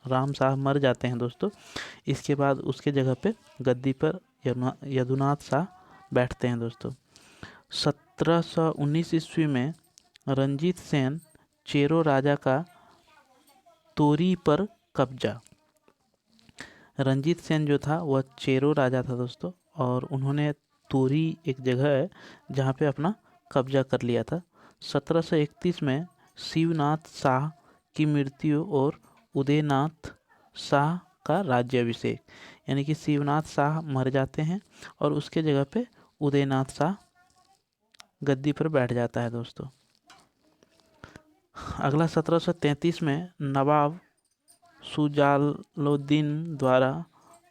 राम शाह मर जाते हैं दोस्तों। इसके बाद उसके जगह पे गद्दी पर यदुनाथ शाह बैठते हैं दोस्तों। 1719 ईस्वी में रंजीत सेन चेरो राजा का तोरी पर कब्जा। रंजीत सेन जो था वह चेरो राजा था दोस्तों, और उन्होंने तोरी एक जगह है जहाँ पे अपना कब्जा कर लिया था। 1731 में शिवनाथ शाह की मृत्यु और उदयनाथ शाह का राज्याभिषेक, यानी कि शिवनाथ शाह मर जाते हैं और उसके जगह पे उदयनाथ शाह गद्दी पर बैठ जाता है दोस्तों। अगला 1733 में नवाब सुजालुद्दीन द्वारा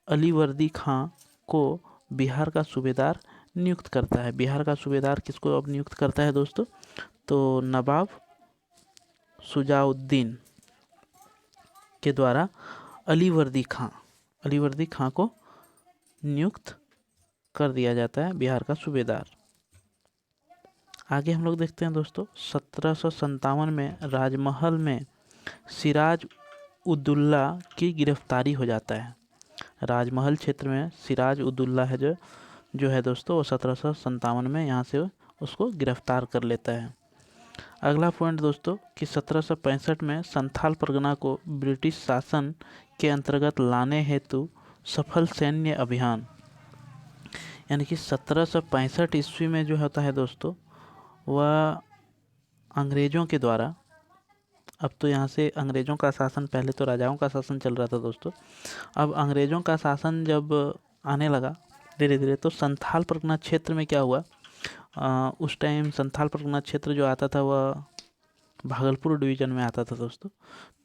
अलीवर्दी खां को बिहार का सूबेदार नियुक्त करता है। बिहार का सूबेदार किसको अब नियुक्त करता है दोस्तों? तो नवाब सुजाउद्दीन के द्वारा अलीवर्दी खां को नियुक्त कर दिया जाता है बिहार का सूबेदार। आगे हम लोग देखते हैं दोस्तों, 1757 में राजमहल में सिराज उद्दौला की गिरफ्तारी हो जाता है। राजमहल क्षेत्र में सिराज उद्दौला है जो है दोस्तों, वो 1757 में यहाँ से उसको गिरफ्तार कर लेता है। अगला पॉइंट दोस्तों कि 1765 में संथाल परगना को ब्रिटिश शासन के अंतर्गत लाने हेतु सफल सैन्य अभियान, यानी कि 1765 ईस्वी में जो होता है दोस्तों, वह अंग्रेज़ों के द्वारा, अब तो यहाँ से अंग्रेज़ों का शासन, पहले तो राजाओं का शासन चल रहा था दोस्तों, अब अंग्रेज़ों का शासन जब आने लगा धीरे धीरे, तो संथाल परगना क्षेत्र में क्या हुआ, उस टाइम संथाल परगना क्षेत्र जो आता था वह भागलपुर डिवीज़न में आता था दोस्तों।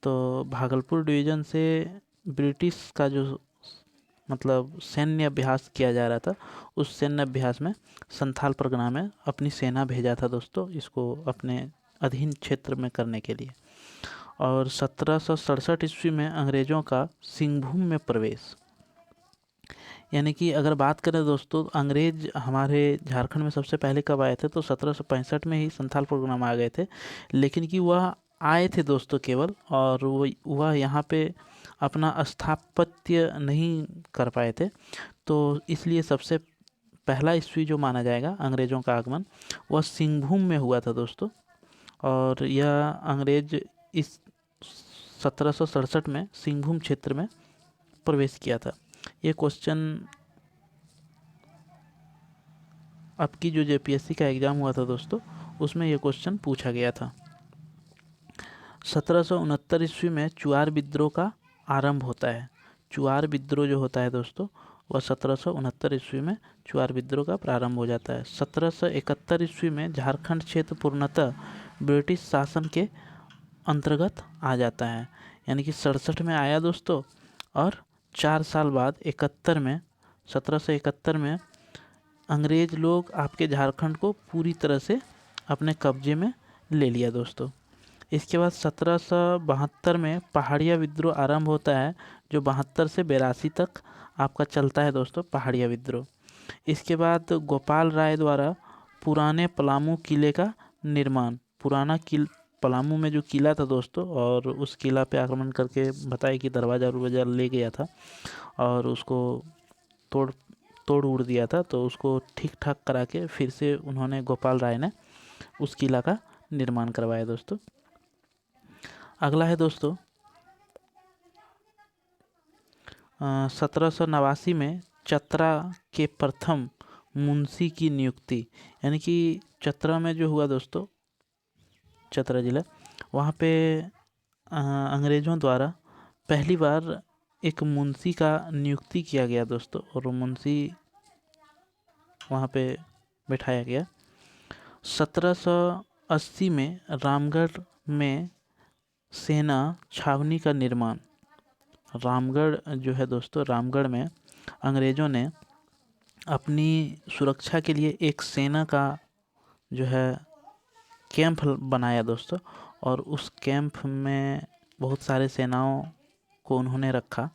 तो भागलपुर डिवीज़न से ब्रिटिश का जो मतलब सैन्य अभ्यास किया जा रहा था, उस सैन्य अभ्यास में संथाल परगना में अपनी सेना भेजा था दोस्तों, इसको अपने अधीन क्षेत्र में करने के लिए। और 1767 ईस्वी में अंग्रेज़ों का सिंहभूम में प्रवेश, यानी कि अगर बात करें दोस्तों, अंग्रेज हमारे झारखंड में सबसे पहले कब आए थे, तो 1765 में ही संथाल परगना में आ गए थे। लेकिन कि वह आए थे दोस्तों केवल, और वह यहाँ पे अपना स्थापत्य नहीं कर पाए थे, तो इसलिए सबसे पहला ईस्वी जो माना जाएगा अंग्रेज़ों का आगमन, वह सिंहभूम में हुआ था दोस्तों। और यह अंग्रेज इस 1767 में सिंहभूम क्षेत्र में प्रवेश किया था। ये क्वेश्चन अब की जो जेपीएससी का एग्ज़ाम हुआ था दोस्तों, उसमें ये क्वेश्चन पूछा गया था। 1769 ईस्वी में चुआर विद्रोह का आरंभ होता है। चुआर विद्रोह जो होता है दोस्तों, वह 1769 ईस्वी में चुआर विद्रोह का प्रारंभ हो जाता है। 1771 ईस्वी में झारखंड क्षेत्र पूर्णतः ब्रिटिश शासन के अंतर्गत आ जाता है, यानी कि 67 में आया दोस्तों, और 4 साल बाद 1771 में अंग्रेज लोग आपके झारखंड को पूरी तरह से अपने कब्जे में ले लिया दोस्तों। इसके बाद 1772 में पहाड़िया विद्रोह आरंभ होता है, जो 72 से 82 तक आपका चलता है दोस्तों, पहाड़िया विद्रोह। इसके बाद गोपाल राय द्वारा पुराने पलामू किले का निर्माण, पलामू में जो किला था दोस्तों, और उस किला पे आक्रमण करके बताया कि दरवाज़ा ले गया था और उसको तोड़ उड़ दिया था, तो उसको ठीक ठाक करा के फिर से उन्होंने, गोपाल राय ने उस किला का निर्माण करवाया दोस्तों। अगला है दोस्तों 1789 में चतरा के प्रथम मुंशी की नियुक्ति, यानी कि चतरा में जो हुआ दोस्तों, चतरा जिला, वहाँ पे अंग्रेज़ों द्वारा पहली बार एक मुंशी का नियुक्ति किया गया दोस्तों, और मुंशी वहाँ पे बैठाया गया। 1780 में रामगढ़ में सेना छावनी का निर्माण। रामगढ़ जो है दोस्तों, रामगढ़ में अंग्रेज़ों ने अपनी सुरक्षा के लिए एक सेना का जो है कैंप बनाया दोस्तों, और उस कैंप में बहुत सारे सेनाओं को उन्होंने रखा,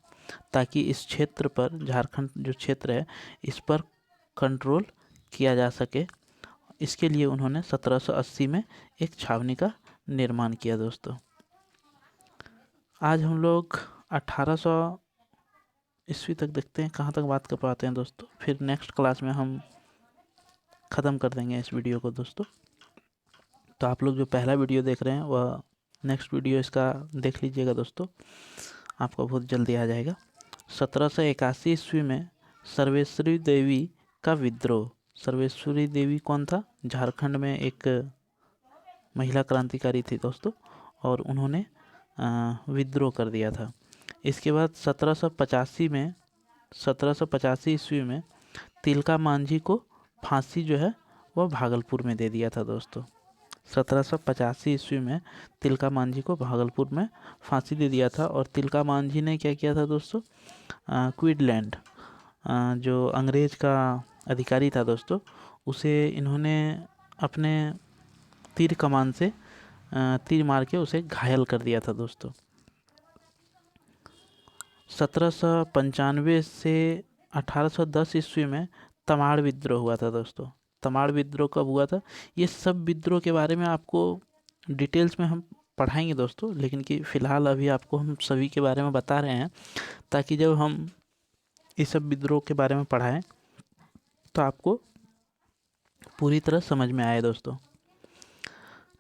ताकि इस क्षेत्र पर, झारखंड जो क्षेत्र है, इस पर कंट्रोल किया जा सके। इसके लिए उन्होंने 1780 में एक छावनी का निर्माण किया दोस्तों। आज हम लोग 1800 ईस्वी तक देखते हैं कहाँ तक बात कर पाते हैं दोस्तों, फिर नेक्स्ट क्लास में हम ख़त्म कर देंगे इस वीडियो को दोस्तों। तो आप लोग जो पहला वीडियो देख रहे हैं वह नेक्स्ट वीडियो इसका देख लीजिएगा दोस्तों, आपको बहुत जल्दी आ जाएगा। 1781 ईस्वी में सर्वेश्वरी देवी का विद्रोह। सर्वेश्वरी देवी कौन था? झारखंड में एक महिला क्रांतिकारी थी दोस्तों, और उन्होंने विद्रोह कर दिया था। इसके बाद 1785 ईस्वी में तिलका मांझी को फांसी जो है वह भागलपुर में दे दिया था दोस्तों। 1785 ईस्वी में तिलका मांझी को भागलपुर में फांसी दे दिया था। और तिलका मांझी ने क्या किया था दोस्तों? क्वींसलैंड जो अंग्रेज का अधिकारी था दोस्तों, उसे इन्होंने अपने तीर कमान से तीर मार के उसे घायल कर दिया था दोस्तों। 1795 से 1810 ईस्वी में तमाड़ विद्रोह हुआ था दोस्तों। तमाड़ विद्रोह कब हुआ था? ये सब विद्रोह के बारे में आपको डिटेल्स में हम पढ़ाएंगे दोस्तों, लेकिन कि फ़िलहाल अभी आपको हम सभी के बारे में बता रहे हैं, ताकि जब हम इस सब विद्रोह के बारे में पढ़ाएं तो आपको पूरी तरह समझ में आए दोस्तों।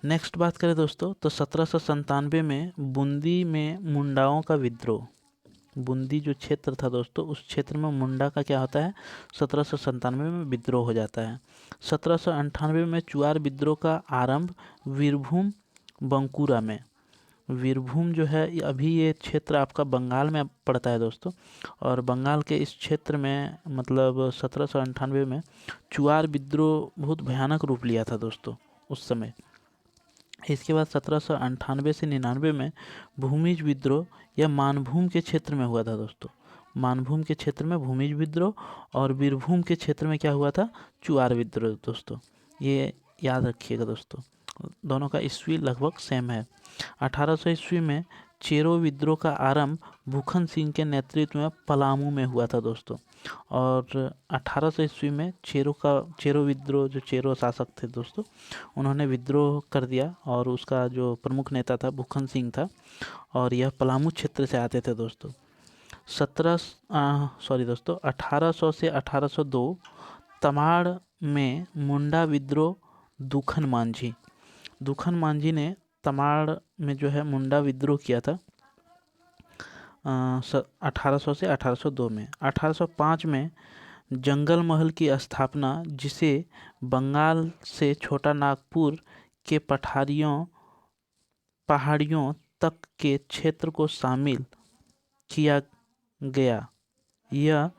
नेक्स्ट बात करें दोस्तों तो 1797 में बूंदी में मुंडाओं का विद्रोह। बूंदी जो क्षेत्र था दोस्तों, उस क्षेत्र में मुंडा का क्या होता है? 1797 में विद्रोह हो जाता है। 1798 में चुआर विद्रोह का आरंभ वीरभूम बंकुरा में। वीरभूम जो है अभी ये क्षेत्र आपका बंगाल में पड़ता है दोस्तों, और बंगाल के इस क्षेत्र में मतलब 1798 में चुआर विद्रोह बहुत भयानक रूप लिया था दोस्तों उस समय। इसके बाद 1798 से 99 में भूमिज विद्रोह या मानभूम के क्षेत्र में हुआ था दोस्तों। मानभूम के क्षेत्र में भूमिज विद्रोह, और वीरभूम के क्षेत्र में क्या हुआ था? चुआर विद्रोह दोस्तों। ये याद रखिएगा दोस्तों, दोनों का ईस्वी लगभग सेम है। 1800 ईस्वी में चेरो विद्रोह का आरंभ भूखन सिंह के नेतृत्व में पलामू में हुआ था दोस्तों। और 1800 ईस्वी में चेरो विद्रोह, जो चेरो शासक थे दोस्तों, उन्होंने विद्रोह कर दिया, और उसका जो प्रमुख नेता था भूखन सिंह था, और यह पलामू क्षेत्र से आते थे दोस्तों। 1800 से 1802 तमाड़ में मुंडा विद्रोह दुखन मांझी ने तमाड़ में जो है मुंडा विद्रोह किया था 1800 से 1802 में। 1805 में जंगल महल की स्थापना, जिसे बंगाल से छोटा नागपुर के पहाड़ियों तक के क्षेत्र को शामिल किया गया, यह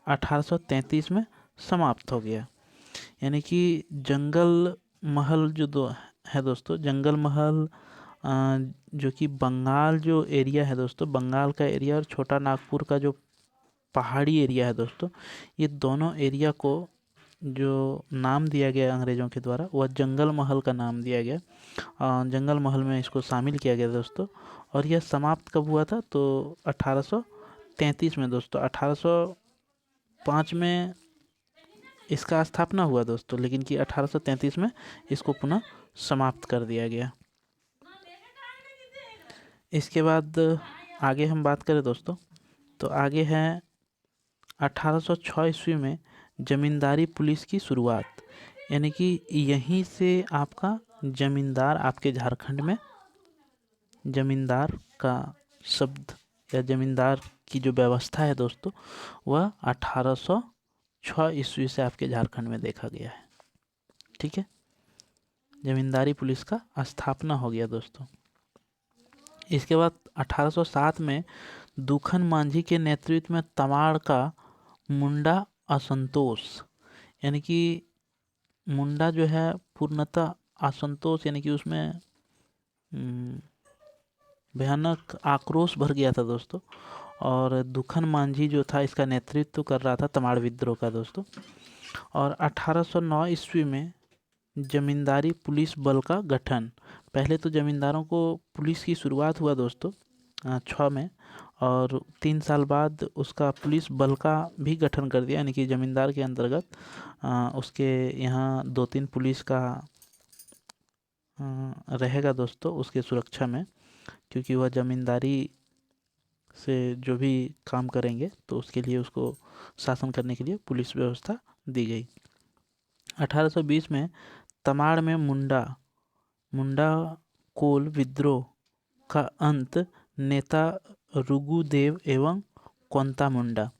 1833 में समाप्त हो गया। यानी कि जंगल महल जो है दोस्तों, जंगल महल जो कि बंगाल जो एरिया है दोस्तों, बंगाल का एरिया और छोटा नागपुर का जो पहाड़ी एरिया है दोस्तों, ये दोनों एरिया को जो नाम दिया गया अंग्रेज़ों के द्वारा, वह जंगल महल का नाम दिया गया। जंगल महल में इसको शामिल किया गया दोस्तों। और यह समाप्त कब हुआ था? तो 1833 में दोस्तों। 1805 में इसका स्थापना हुआ दोस्तों, लेकिन कि 1833 में इसको पुनः समाप्त कर दिया गया। इसके बाद आगे हम बात करें दोस्तों, तो आगे है 1806 ईस्वी में जमींदारी पुलिस की शुरुआत। यानी कि यहीं से आपका जमींदार, आपके झारखंड में जमींदार का शब्द या जमींदार की जो व्यवस्था है दोस्तों, वह 1806 ईस्वी से आपके झारखंड में देखा गया है। ठीक है, जमींदारी पुलिस का स्थापना हो गया दोस्तों। इसके बाद 1807 में दुखन मांझी के नेतृत्व में तमाड़ का मुंडा असंतोष, यानी कि मुंडा जो है पूर्णतः असंतोष, यानी कि उसमें भयानक आक्रोश भर गया था दोस्तों। और दुखन मांझी जो था इसका नेतृत्व कर रहा था तमाड़ विद्रोह का दोस्तों। और 1809 ईस्वी में जमींदारी पुलिस बल का गठन। पहले तो जमींदारों को पुलिस की शुरुआत हुआ दोस्तों 6 में, और 3 साल बाद उसका पुलिस बल का भी गठन कर दिया, यानी कि ज़मींदार के अंतर्गत उसके यहाँ 2-3 पुलिस का रहेगा दोस्तों उसके सुरक्षा में, क्योंकि वह ज़मींदारी से जो भी काम करेंगे तो उसके लिए उसको शासन करने के लिए पुलिस व्यवस्था दी गई। 1820 में तमाड़ में मुंडा कोल विद्रोह का अंत नेता रुगुदेव एवं कोंता मुंडा,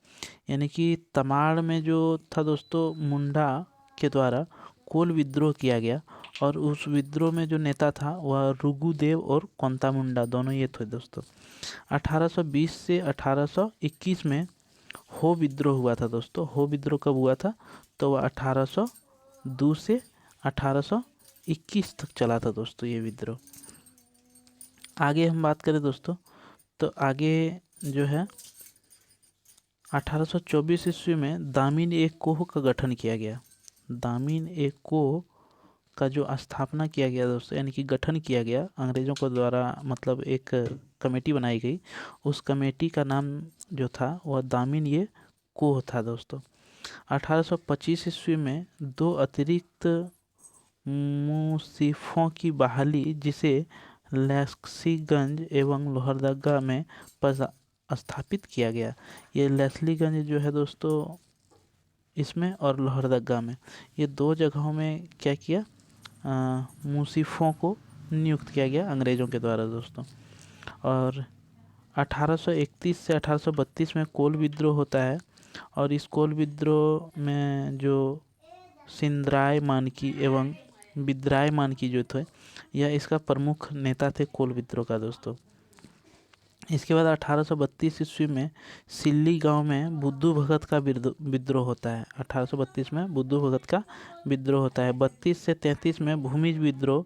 यानी कि तमाड़ में जो था दोस्तों मुंडा के द्वारा कोल विद्रोह किया गया, और उस विद्रोह में जो नेता था वह रुगुदेव और कोंता मुंडा दोनों ये थे दोस्तों। 1820 से 1821 में हो विद्रोह हुआ था दोस्तों। हो विद्रोह कब हुआ था? तो वह 1802 से 1821 तक चला था दोस्तों ये विद्रोह। आगे हम बात करें दोस्तों, तो आगे जो है 1824 ईस्वी में दामिन एक कोह का गठन किया गया। दामिन एक कोह का जो स्थापना किया गया दोस्तों, यानी कि गठन किया गया अंग्रेज़ों को द्वारा, मतलब एक कमेटी बनाई गई। उस कमेटी का नाम जो था वह दामिन ये कोह था दोस्तों। 1825 ईस्वी में 2 अतिरिक्त मुंसिफों की बहाली, जिसे लेस्लीगंज एवं लोहरदगा में स्थापित किया गया। ये लेस्लीगंज जो है दोस्तों इसमें, और लोहरदगा में, ये 2 जगहों में क्या किया, मुंसिफों को नियुक्त किया गया अंग्रेज़ों के द्वारा दोस्तों। और 1831 से 1832 में कोल विद्रोह होता है, और इस कोल विद्रोह में जो सिंदराय मानकी एवं बिदराय मानकी जो थे, यह इसका प्रमुख नेता थे कोल विद्रोह का दोस्तों। इसके बाद 1832 ईस्वी में सिल्ली गांव में बुद्धू भगत का विद्रोह होता है। 1832 में बुद्धू भगत का विद्रोह होता है। 32 से 33 में भूमिज विद्रोह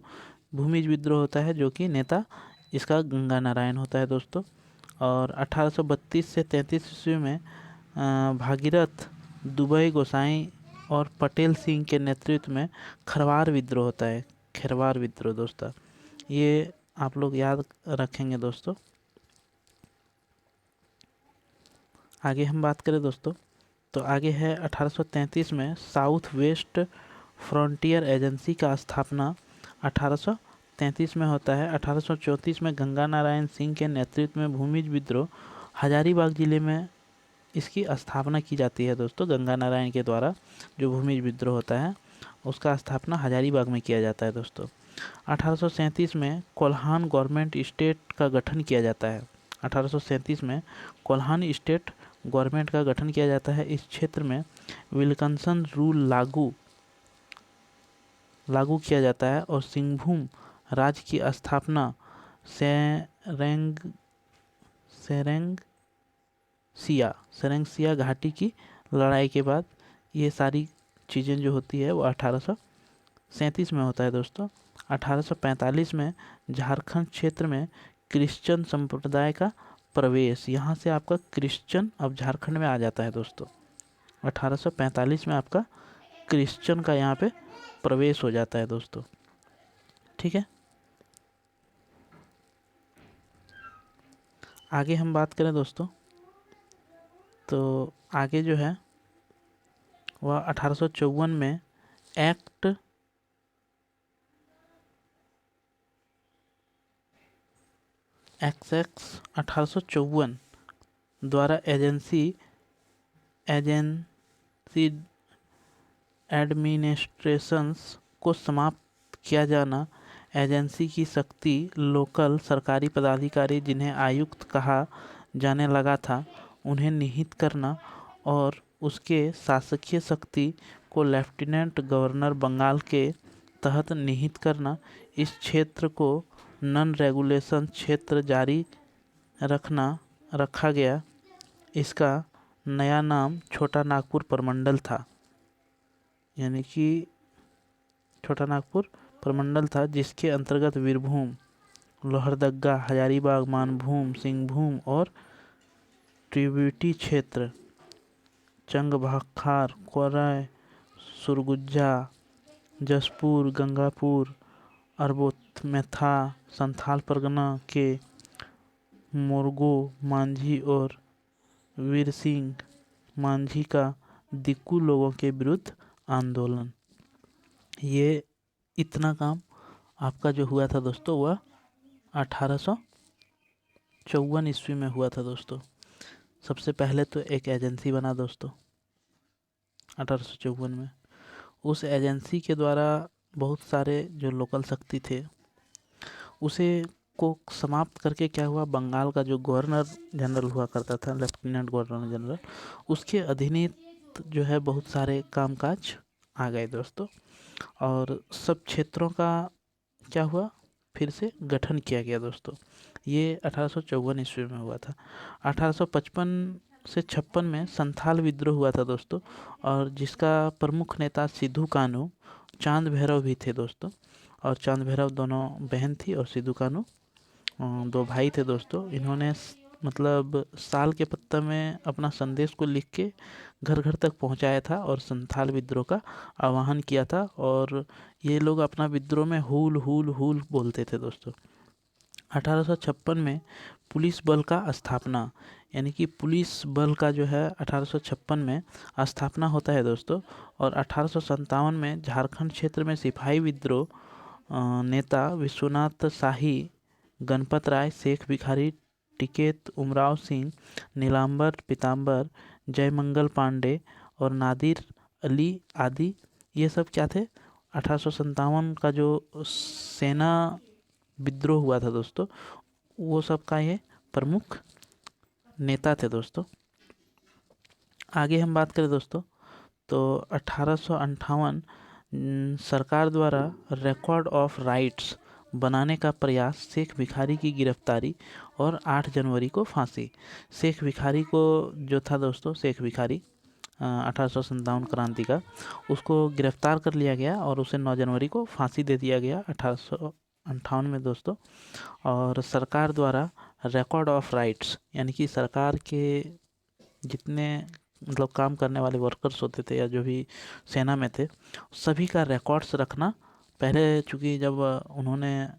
होता है, जो कि नेता इसका गंगा नारायण होता है दोस्तों। और 1832 से 33 ईस्वी में भागीरथ दुबई गोसाई और पटेल सिंह के नेतृत्व में खरवार विद्रोह होता है। खरवार विद्रोह दोस्तों, ये आप लोग याद रखेंगे दोस्तों। आगे हम बात करें दोस्तों, तो आगे है 1833 में साउथ वेस्ट फ्रंटियर एजेंसी का स्थापना 1833 में होता है। 1834 में गंगा नारायण सिंह के नेतृत्व में भूमिज विद्रोह हजारीबाग जिले में इसकी स्थापना की जाती है दोस्तों। गंगा नारायण के द्वारा जो भूमिज विद्रोह होता है उसका स्थापना हजारीबाग में किया जाता है दोस्तों। 1837 में कोल्हान गवर्नमेंट स्टेट का गठन किया जाता है। 1837 में कोल्हान स्टेट गवर्नमेंट का गठन किया जाता है। इस क्षेत्र में विल्किंसन रूल लागू किया जाता है, और सिंहभूम राज्य की स्थापना सेरेंगसिया घाटी की लड़ाई के बाद ये सारी चीज़ें जो होती है वो 1837 में होता है दोस्तों। 1845 में झारखंड क्षेत्र में क्रिश्चियन संप्रदाय का प्रवेश, यहाँ से आपका क्रिश्चियन अब झारखंड में आ जाता है दोस्तों। 1845 में आपका क्रिश्चियन का यहाँ पे प्रवेश हो जाता है दोस्तों, ठीक है। आगे हम बात करें दोस्तों, तो आगे जो है वह 1854 में एक्ट 1854 द्वारा एजेंसी एडमिनिस्ट्रेशंस को समाप्त किया जाना, एजेंसी की शक्ति लोकल सरकारी पदाधिकारी जिन्हें आयुक्त कहा जाने लगा था उन्हें निहित करना, और उसके शासकीय शक्ति को लेफ्टिनेंट गवर्नर बंगाल के तहत निहित करना। इस क्षेत्र को नॉन रेगुलेशन क्षेत्र जारी रखा गया। इसका नया नाम छोटा नागपुर प्रमंडल था, यानी कि छोटा नागपुर प्रमंडल था, जिसके अंतर्गत वीरभूम, लोहरदगा, हजारीबाग, मानभूम, सिंहभूम और ट्रिब्यूटी क्षेत्र चंगभाखार, कोराय, सुरगुजा, जसपुर, गंगापुर, अरबोथमेथा, संथाल परगना के मोरगो मांझी और वीर सिंह मांझी का दिक्कू लोगों के विरुद्ध आंदोलन। ये इतना काम आपका जो हुआ था दोस्तों वह 1854 ईस्वी में हुआ था दोस्तों। सबसे पहले तो एक एजेंसी बना दोस्तों 1854 में। उस एजेंसी के द्वारा बहुत सारे जो लोकल शक्ति थे उसे को समाप्त करके क्या हुआ, बंगाल का जो गवर्नर जनरल हुआ करता था, लेफ्टिनेंट गवर्नर जनरल, उसके अधीनित जो है बहुत सारे कामकाज आ गए दोस्तों। और सब क्षेत्रों का क्या हुआ, फिर से गठन किया गया दोस्तों। ये 1854 ईस्वी में हुआ था। 1855 से 56 में संथाल विद्रोह हुआ था दोस्तों, और जिसका प्रमुख नेता सिद्धू कान्हू, चांद भैरव भी थे दोस्तों। और चांद भैरव दोनों बहन थी और सिद्धू कान्हू दो भाई थे दोस्तों। इन्होंने मतलब साल के पत्ता में अपना संदेश को लिख के घर घर तक पहुंचाया था और संथाल विद्रोह का आह्वान किया था। और ये लोग अपना विद्रोह में हुल हुल हुल बोलते थे दोस्तों। 1856 में पुलिस बल का स्थापना, यानी कि पुलिस बल का जो है 1856 में स्थापना होता है दोस्तों। और 1857 में झारखंड क्षेत्र में सिपाही विद्रोह नेता विश्वनाथ शाही, गणपत राय, शेख भिखारी, टिकैत उमराव सिंह, नीलांबर पीताम्बर, जयमंगल पांडे और नादिर अली आदि, ये सब क्या थे, 1857 का जो सेना विद्रोह हुआ था दोस्तों, वो सब का ये प्रमुख नेता थे दोस्तों। आगे हम बात करें दोस्तों तो 1858 सरकार द्वारा रिकॉर्ड ऑफ राइट्स बनाने का प्रयास, शेख भिखारी की गिरफ्तारी और 8 जनवरी को फांसी। शेख भिखारी को जो था दोस्तों, शेख भिखारी 1857 क्रांति का, उसको गिरफ्तार कर लिया गया और उसे 9 जनवरी को फांसी दे दिया गया 1858 में दोस्तों। और सरकार द्वारा रिकॉर्ड ऑफ राइट्स, यानी कि सरकार के जितने मतलब काम करने वाले वर्कर्स होते थे या जो भी सेना में थे, सभी का रिकॉर्ड्स रखना, पहले चूँकि जब उन्होंने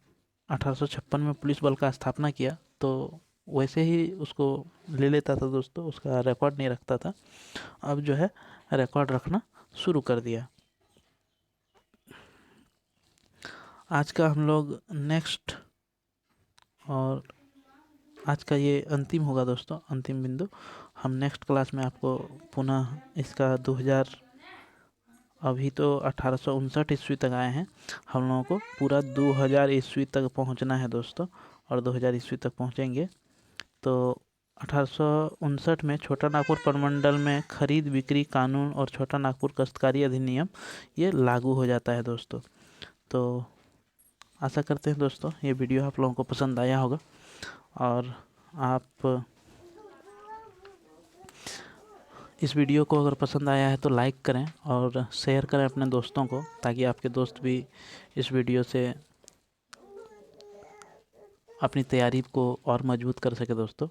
1856 में पुलिस बल का स्थापना किया तो वैसे ही उसको ले लेता था दोस्तों, उसका रिकॉर्ड नहीं रखता था। अब जो है रिकॉर्ड रखना शुरू कर दिया। आज का हम लोग नेक्स्ट, और आज का ये अंतिम होगा दोस्तों, अंतिम बिंदु। हम नेक्स्ट क्लास में आपको पुनः इसका 2000, अभी तो 1859 ईस्वी तक आए हैं, हम लोगों को पूरा 2000 ईस्वी तक पहुंचना है दोस्तों, और 2000 ईस्वी तक पहुंचेंगे। तो 1859 में छोटा नागपुर प्रमंडल में खरीद बिक्री कानून और छोटा नागपुर काश्तकारी अधिनियम ये लागू हो जाता है दोस्तों। तो आशा करते हैं दोस्तों ये वीडियो आप लोगों को पसंद आया होगा, और आप इस वीडियो को अगर पसंद आया है तो लाइक करें और शेयर करें अपने दोस्तों को, ताकि आपके दोस्त भी इस वीडियो से अपनी तैयारी को और मजबूत कर सके दोस्तों।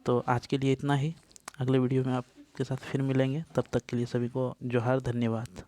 तो आज के लिए इतना ही, अगले वीडियो में आपके साथ फिर मिलेंगे, तब तक के लिए सभी को जोहार, धन्यवाद।